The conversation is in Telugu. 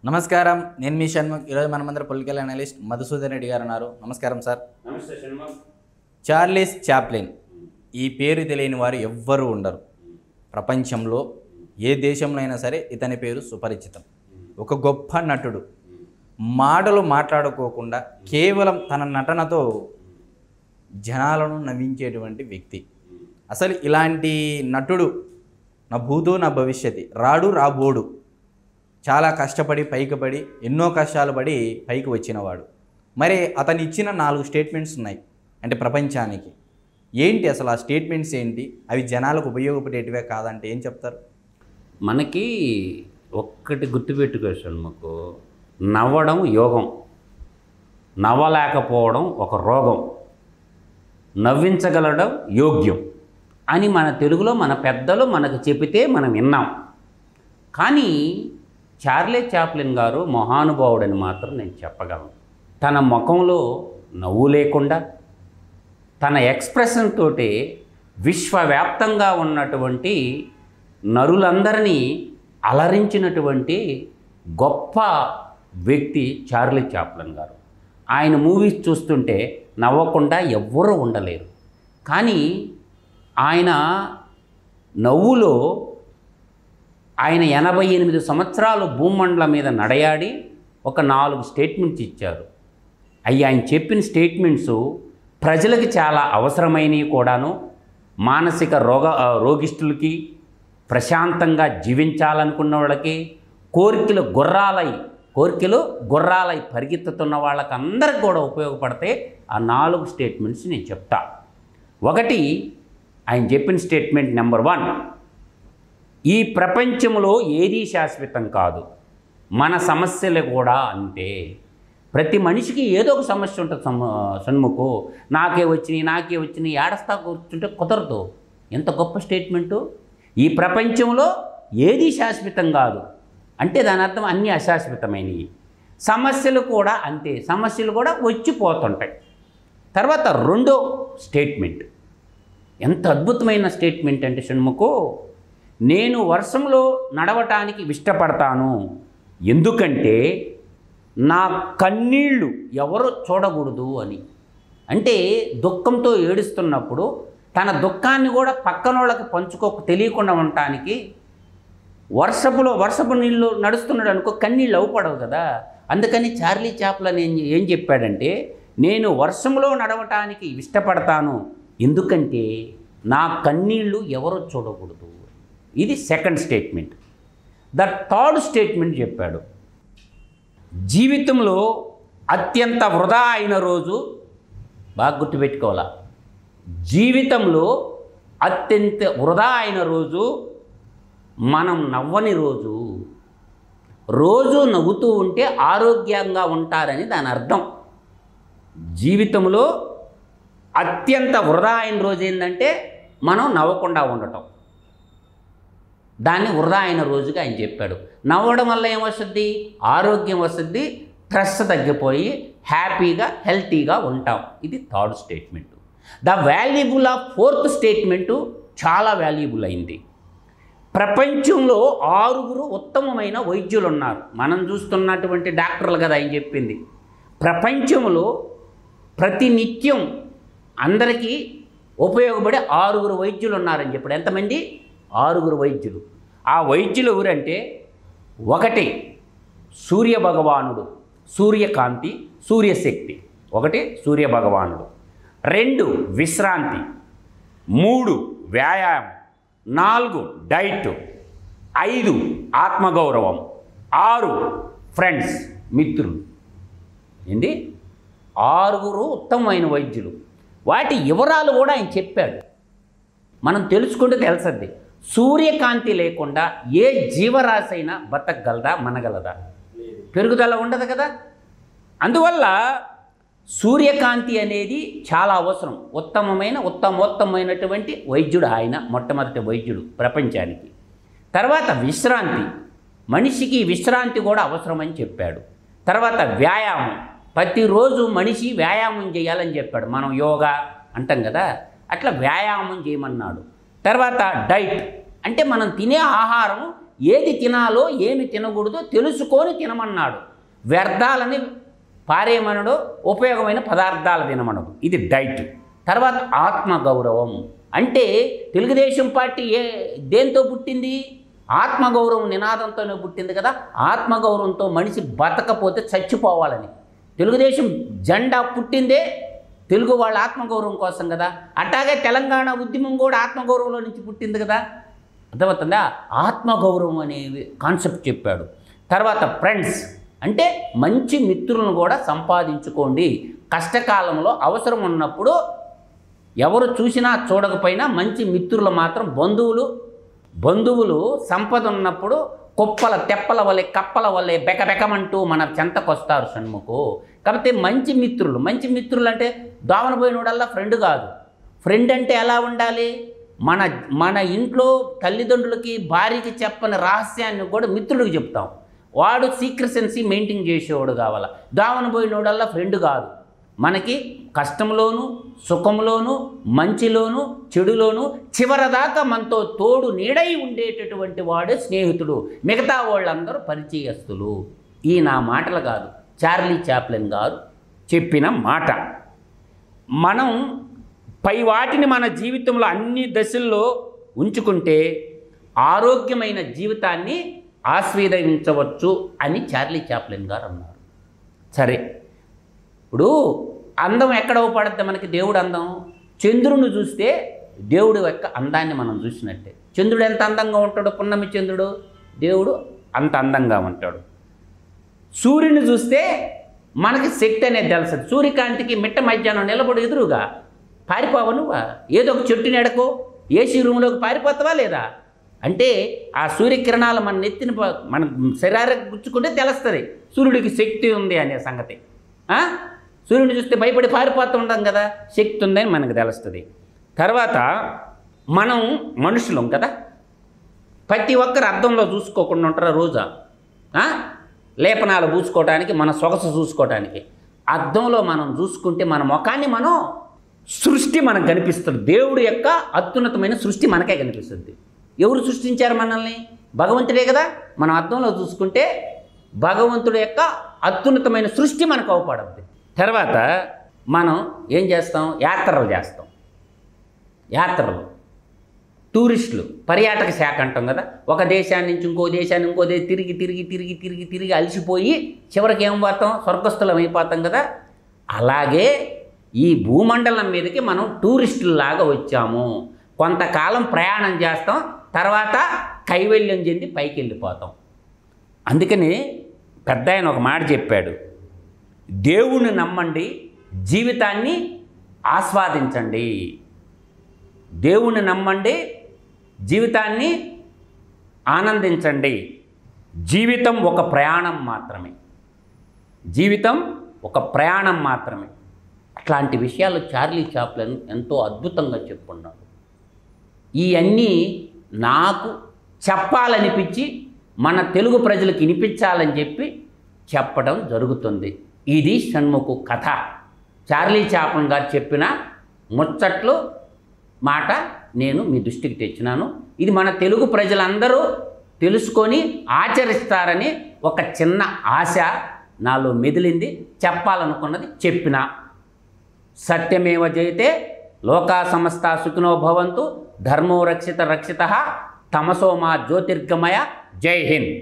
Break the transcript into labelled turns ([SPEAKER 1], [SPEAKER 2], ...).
[SPEAKER 1] నమస్కారం, నేను మీ షణ్ముఖ్. ఈరోజు మనమందరం పొలిటికల్ అనలిస్ట్ మధుసూదన్ రెడ్డి గారు ఉన్నారు. నమస్కారం సార్.
[SPEAKER 2] నమస్తే షణ్ముఖ్.
[SPEAKER 1] చార్లెస్ చాప్లిన్, ఈ పేరు తెలియని వారు ఎవ్వరూ ఉండరు ప్రపంచంలో. ఏ దేశంలో అయినా సరే ఇతని పేరు సుపరిచితం. ఒక గొప్ప నటుడు, మాటలు మాట్లాడుకోకుండా కేవలం తన నటనతో జనాలను నవ్వించేటువంటి వ్యక్తి. అసలు ఇలాంటి నటుడు నా భూతో నా భవిష్యత్తు, రాడు రాబోడు. చాలా కష్టపడి పైకి పడి ఎన్నో కష్టాలు పడి పైకి వచ్చినవాడు. మరి అతను ఇచ్చిన 4 స్టేట్మెంట్స్ ఉన్నాయి అంటే ప్రపంచానికి. ఏంటి అసలు ఆ స్టేట్మెంట్స్ ఏంటి? అవి జనాలకు ఉపయోగపడేటివే కాదంటే ఏం చెప్తారు?
[SPEAKER 2] మనకి ఒక్కటి గుర్తుపెట్టుకోవచ్చు, మాకు నవ్వడం యోగం, నవ్వలేకపోవడం ఒక రోగం, నవ్వించగలడం యోగ్యం అని మన తెలుగులో మన పెద్దలు మనకు చెబితే మనం విన్నాం. కానీ చార్లెస్ చాప్లిన్ గారు మహానుభావుడని మాత్రం నేను చెప్పగలను. తన ముఖంలో నవ్వు లేకుండా తన ఎక్స్ప్రెషన్ తోటి విశ్వవ్యాప్తంగా ఉన్నటువంటి నరులందరినీ అలరించినటువంటి గొప్ప వ్యక్తి చార్లెస్ చాప్లిన్ గారు. ఆయన మూవీస్ చూస్తుంటే నవ్వకుండా ఎవ్వరూ ఉండలేరు. కానీ ఆయన నవ్వులో ఆయన 88 సంవత్సరాలు భూమండలం మీద నడయాడి ఒక 4 స్టేట్మెంట్స్ ఇచ్చారు. ఆయన చెప్పిన స్టేట్మెంట్స్ ప్రజలకి చాలా అవసరమైనవి కూడాను. మానసిక రోగిష్ఠులకి, ప్రశాంతంగా జీవించాలనుకున్న వాళ్ళకి, కోరికలు గుర్రాలై పరిగెత్తుతున్న వాళ్ళకి అందరికి కూడా ఉపయోగపడతాయి ఆ 4 స్టేట్మెంట్స్ నేను చెప్తా. ఒకటి, ఆయన చెప్పిన స్టేట్మెంట్ నెంబర్ 1, ఈ ప్రపంచంలో ఏదీ శాశ్వతం కాదు, మన సమస్యలు కూడా అంతే. ప్రతి మనిషికి ఏదో ఒక సమస్య ఉంటుంది. షణ్ముఖు, నాకే వచ్చినాయి ఏడస్తా కూర్చుంటే కుదరదు. ఎంత గొప్ప స్టేట్మెంటు. ఈ ప్రపంచంలో ఏదీ శాశ్వతం కాదు అంటే దాని అర్థం అన్నీ అశాశ్వతమైనవి. సమస్యలు కూడా అంతే, సమస్యలు కూడా వచ్చిపోతుంటాయి. తర్వాత రెండో స్టేట్మెంట్ ఎంత అద్భుతమైన స్టేట్మెంట్ అంటే షణ్ముఖు, నేను వర్షంలో నడవటానికి ఇష్టపడతాను, ఎందుకంటే నా కన్నీళ్ళు ఎవరో చూడకూడదు అని. అంటే దుఃఖంతో ఏడుస్తున్నప్పుడు తన దుఃఖాన్ని కూడా పక్కనోళ్ళకి తెలియకుండా ఉండటానికి వర్షపు నీళ్ళు నడుస్తున్నాడు అనుకో, కన్నీళ్ళు అవ్వపడవు కదా. అందుకని చార్లీ చాప్లిన్ ఏం చెప్పాడంటే, నేను వర్షంలో నడవటానికి ఇష్టపడతాను, ఎందుకంటే నా కన్నీళ్ళు ఎవరో చూడకూడదు. ఇది సెకండ్ స్టేట్మెంట్. థర్డ్ స్టేట్మెంట్ చెప్పాడు, జీవితంలో అత్యంత వృధా అయిన రోజు, బాగా గుర్తుపెట్టుకోవాలా, జీవితంలో అత్యంత వృధా అయిన రోజు మనం నవ్వని రోజు. రోజు నవ్వుతూ ఉంటే ఆరోగ్యంగా ఉంటారని దాని అర్థం. జీవితంలో అత్యంత వృధా అయిన రోజు ఏంటంటే మనం నవ్వకుండా ఉండటం. దాన్ని వృధా అయిన రోజుగా ఆయన చెప్పాడు. నవ్వడం వల్ల ఏమొస్తుంది? ఆరోగ్యం వస్తుంది, స్ట్రెస్ తగ్గిపోయి హ్యాపీగా హెల్తీగా ఉంటాం. ఇది third statement. The valuable of fourth statement చాలా వాల్యుబుల్ అయింది. ప్రపంచంలో 6 ఉత్తమమైన వైద్యులు ఉన్నారు. మనం చూస్తున్నటువంటి డాక్టర్లు కదా ఆయన చెప్పింది. ప్రపంచంలో ప్రతినిత్యం అందరికీ ఉపయోగపడే 6 వైద్యులు ఉన్నారని చెప్పాడు. ఎంతమంది? 6 వైద్యులు. ఆ వైద్యులు ఎవరంటే, 1 సూర్యభగవానుడు, సూర్యకాంతి, సూర్యశక్తి. 1 సూర్యభగవానుడు, 2 విశ్రాంతి, 3 వ్యాయామం, 4 డైట్, 5 ఆత్మగౌరవం, 6 ఫ్రెండ్స్, మిత్రులు. ఏంటి? 6 ఉత్తమమైన వైద్యులు. వాటి వివరాలు కూడా ఆయన చెప్పాడు. మనం తెలుసుకుంటే తెలుస్తుంది. సూర్యకాంతి లేకుండా ఏ జీవరాశి అయినా బతకగలదా, మనగలదా? పెరుగుదల ఉండదు కదా. అందువల్ల సూర్యకాంతి అనేది చాలా అవసరం. ఉత్తమమైనటువంటి వైద్యుడు ఆయన, మొట్టమొదటి వైద్యుడు ప్రపంచానికి. తర్వాత విశ్రాంతి, మనిషికి విశ్రాంతి కూడా అవసరమని చెప్పాడు. తర్వాత వ్యాయామం, ప్రతిరోజు మనిషి వ్యాయామం చేయాలని చెప్పాడు. మనం యోగా అంటాం కదా, అట్లా వ్యాయామం చేయమన్నాడు. తర్వాత డైట్ అంటే మనం తినే ఆహారం ఏది తినాలో ఏమి తినకూడదో తెలుసుకొని తినమన్నాడు. వ్యర్థాలని పారేయమనడు, ఉపయోగమైన పదార్థాలు తినమనడు. ఇది డైట్. తర్వాత ఆత్మగౌరవం అంటే తెలుగుదేశం పార్టీ దేంతో పుట్టింది? ఆత్మగౌరవం నినాదంతోనే పుట్టింది కదా. ఆత్మగౌరవంతో మనిషి బతకపోతే చచ్చిపోవాలని. తెలుగుదేశం జెండా పుట్టిందే తెలుగు వాళ్ళ ఆత్మగౌరవం కోసం కదా. అట్లాగే తెలంగాణ ఉద్యమం కూడా ఆత్మగౌరవంలో నుంచి పుట్టింది కదా. అర్థమవుతుందా? ఆత్మగౌరవం అనే కాన్సెప్ట్ చెప్పాడు. తర్వాత ఫ్రెండ్స్ అంటే మంచి మిత్రులను కూడా సంపాదించుకోండి. కష్టకాలంలో అవసరం ఉన్నప్పుడు ఎవరు చూసినా చూడకపోయినా మంచి మిత్రులు మాత్రం బంధువులు సంపద ఉన్నప్పుడు కుప్పల తెప్పల వల్లే కప్పల వల్లే బెకబెకమంటూ మన చెంతకొస్తారు షణ్ముఖు. కాబట్టి మంచి మిత్రులు అంటే దోమన పోయినోడల్లా ఫ్రెండ్ కాదు. ఫ్రెండ్ అంటే ఎలా ఉండాలి? మన ఇంట్లో తల్లిదండ్రులకి భార్యకి చెప్పని రహస్యాన్ని కూడా మిత్రుడికి చెప్తాం. వాడు సీక్రెసెన్సీ మెయింటైన్ చేసేవాడు కావాల. దోమన పోయినోడల్లా ఫ్రెండ్ కాదు. మనకి కష్టంలోనూ సుఖంలోనూ మంచిలోనూ చెడులోనూ చివరిదాకా మనతో తోడు నీడై ఉండేటటువంటి వాడే స్నేహితుడు. మిగతా వాళ్ళందరూ పరిచయస్తులు. ఈ నా మాటలు కాదు, చార్లీ చాప్లిన్ గారు చెప్పిన మాట. మనం పై వాటిని మన జీవితంలో అన్ని దశల్లో ఉంచుకుంటే ఆరోగ్యమైన జీవితాన్ని ఆస్వాదించవచ్చు అని చార్లీ చాప్లిన్ గారు అన్నారు. సరే, ఇప్పుడు అందం ఎక్కడ పడుద్ది మనకి? దేవుడు అందం. చంద్రుని చూస్తే దేవుడు యొక్క అందాన్ని మనం చూసినట్టే. చంద్రుడు ఎంత అందంగా ఉంటాడు? పున్నమి చంద్రుడు, దేవుడు అంత అందంగా ఉంటాడు. సూర్యుని చూస్తే మనకి శక్తి అనేది తెలుస్తుంది. సూర్యకాంతికి మిట్ట మధ్యాహ్నం నిలబడి ఎదురుగా పారిపోవా నువ్వా? ఏదో ఒక చెట్టు నెడకో ఏసీ రూమ్లోకి పారిపోతావా లేదా? అంటే ఆ సూర్యకిరణాలు మన నెత్తిని మన శరీరానికి గుచ్చుకుంటే తెలుస్తుంది సూర్యుడికి శక్తి ఉంది అనే సంగతి. సూర్యుడిని చూస్తే భయపడి పారిపోతూ ఉంటాం కదా, శక్తి ఉందని మనకు తెలుస్తుంది. తర్వాత మనం మనుషులం కదా, ప్రతి ఒక్కరు అద్దంలో చూసుకోకుండా ఉంటారా రోజా? లేపనాలు పూసుకోవడానికి, మన సొగసు చూసుకోవడానికి. అద్దంలో మనం చూసుకుంటే మన ముఖాన్ని సృష్టి మనకు కనిపిస్తుంది. దేవుడి యొక్క అత్యున్నతమైన సృష్టి మనకే కనిపిస్తుంది. ఎవరు సృష్టించారు మనల్ని? భగవంతుడే కదా. మనం అద్దంలో చూసుకుంటే భగవంతుడి యొక్క అత్యున్నతమైన సృష్టి మనకు అవపడుద్ది. తర్వాత మనం ఏం చేస్తాం? యాత్రలు టూరిస్టులు, పర్యాటక శాఖ అంటాం కదా. ఒక దేశాన్ని నుంచి ఇంకో దేశాన్ని తిరిగి అలసిపోయి చివరికి ఏం పోతాం? స్వర్గస్థులం అయిపోతాం కదా. అలాగే ఈ భూమండలం మీదకి మనం టూరిస్టుల్లాగా వచ్చాము. కొంతకాలం ప్రయాణం చేస్తాం, తర్వాత కైవల్యం చెంది పైకి వెళ్ళిపోతాం. అందుకని పెద్ద ఆయన ఒక మాట చెప్పాడు, దేవుణ్ణి నమ్మండి, జీవితాన్ని ఆస్వాదించండి. దేవుణ్ణి నమ్మండి, జీవితాన్ని ఆనందించండి. జీవితం ఒక ప్రయాణం మాత్రమే. అట్లాంటి విషయాలు చార్లీ చాప్లిన్ ఎంతో అద్భుతంగా చెప్పుకున్నాడు. ఇవన్నీ నాకు చెప్పాలనిపించి మన తెలుగు ప్రజలకు వినిపించాలని చెప్పి చెప్పడం జరుగుతుంది. ఇది షణ్ముఖు కథ. చార్లీ చాప్లిన్ గారు చెప్పిన ముచ్చట్లు మాట నేను మీ దృష్టికి తెచ్చినాను. ఇది మన తెలుగు ప్రజలందరూ తెలుసుకొని ఆచరిస్తారని ఒక చిన్న ఆశ నాలో మెదిలింది. చెప్పాలనుకున్నది చెప్పిన. సత్యమేవ జయతే, లోకా సమస్తా సుఖినో భవంతు, ధర్మో రక్షిత తమసో మా జ్యోతిర్గమయ. జై హింద్.